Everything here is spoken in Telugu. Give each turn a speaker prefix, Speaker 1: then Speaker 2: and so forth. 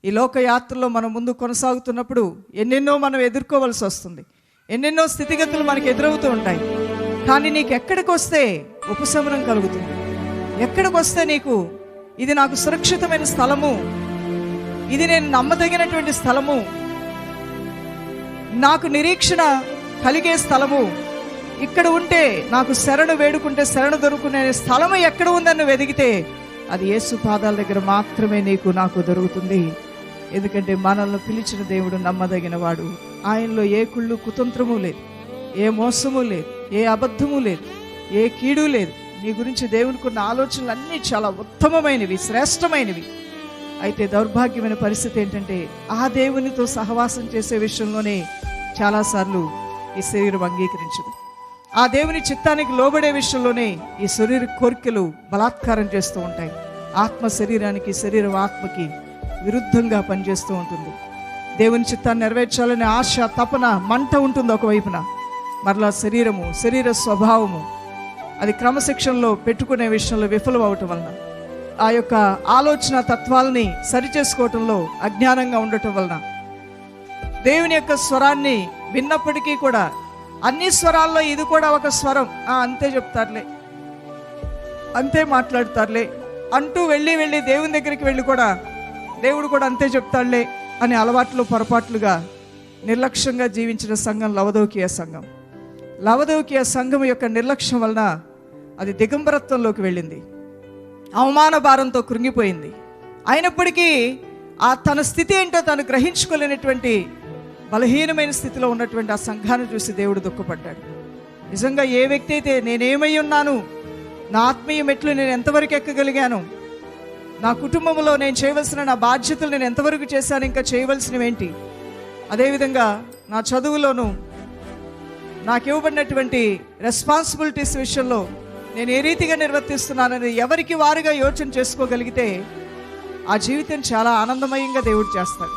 Speaker 1: ఈ లోకయాత్రలో మనం ముందు కొనసాగుతున్నప్పుడు ఎన్నెన్నో మనం ఎదుర్కోవాల్సి వస్తుంది. ఎన్నెన్నో స్థితిగతులు మనకు ఎదురవుతూ ఉంటాయి. కానీ నీకు ఎక్కడికి వస్తే ఉపశమనం కలుగుతుంది, ఎక్కడికి వస్తే నీకు ఇది నాకు సురక్షితమైన స్థలము, ఇది నేను నమ్మదగినటువంటి స్థలము, నాకు నిరీక్షణ కలిగే స్థలము, ఇక్కడ ఉంటే నాకు శరణు వేడుకుంటే శరణు దొరుకునే స్థలము ఎక్కడ ఉందని నువ్వు ఎదిగితే అది యేసు పాదాల దగ్గర మాత్రమే నీకు నాకు దొరుకుతుంది. ఎందుకంటే మనల్ని పిలిచిన దేవుడు నమ్మదగిన వాడు. ఆయనలో ఏ కుళ్ళు కుతంత్రము లేదు, ఏ మోసము లేదు, ఏ అబద్ధము లేదు, ఏ కీడు లేదు. నీ గురించి దేవునికి ఉన్న ఆలోచనలు అన్నీ చాలా ఉత్తమమైనవి, శ్రేష్టమైనవి. అయితే దౌర్భాగ్యమైన పరిస్థితి ఏంటంటే ఆ దేవునితో సహవాసం చేసే విషయంలోనే చాలాసార్లు ఈ శరీరం అంగీకరించదు. ఆ దేవుని చిత్తానికి లోబడే విషయంలోనే ఈ శరీర కోరికలు బలాత్కారం చేస్తూ ఉంటాయి. ఆత్మ శరీరానికి, శరీరం ఆత్మకి విరుద్ధంగా పనిచేస్తూ ఉంటుంది. దేవుని చిత్తాన్ని నెరవేర్చాలనే ఆశ, తపన, మంట ఉంటుంది ఒకవైపున. మరలా శరీరము, శరీర స్వభావము అది క్రమశిక్షణలో పెట్టుకునే విషయంలో విఫలం అవటం వలన, ఆ యొక్క ఆలోచన తత్వాలని సరిచేసుకోవటంలో అజ్ఞానంగా ఉండటం వలన, దేవుని యొక్క స్వరాన్ని విన్నప్పటికీ కూడా అన్ని స్వరాల్లో ఇది కూడా ఒక స్వరం, అంతే చెప్తారులే, అంతే మాట్లాడతారులే అంటూ వెళ్ళి దేవుని దగ్గరికి వెళ్ళి కూడా దేవుడు కూడా అంతే చెప్తాడులే అనే అలవాట్లు, పొరపాట్లుగా నిర్లక్ష్యంగా జీవించిన సంఘం లవదోకియ సంఘం. లవదోకియ సంఘం యొక్క నిర్లక్ష్యం వలన అది దిగంబరత్వంలోకి వెళ్ళింది, అవమాన భారంతో కృంగిపోయింది. అయినప్పటికీ ఆ తన స్థితి ఏంటో తను గ్రహించుకోలేనటువంటి బలహీనమైన స్థితిలో ఉన్నటువంటి ఆ సంఘాన్ని చూసి దేవుడు దుఃఖపడ్డాడు. నిజంగా ఏ వ్యక్తి అయితే నేనేమై ఉన్నాను, నా ఆత్మీయ మెట్లు నేను ఎంతవరకు ఎక్కగలిగాను, నా కుటుంబంలో నేను చేయవలసిన నా బాధ్యతలు నేను ఎంతవరకు చేశాను, ఇంకా చేయవలసినవి ఏంటి, అదేవిధంగా నా చదువులోను నాకు ఇవ్వబడినటువంటి రెస్పాన్సిబిలిటీస్ విషయంలో నేను ఏ రీతిగా నిర్వర్తిస్తున్నానని ఎవరికి వారుగా యోచన చేసుకోగలిగితే ఆ జీవితం చాలా ఆనందమయంగా దేవుడు చేస్తాడు.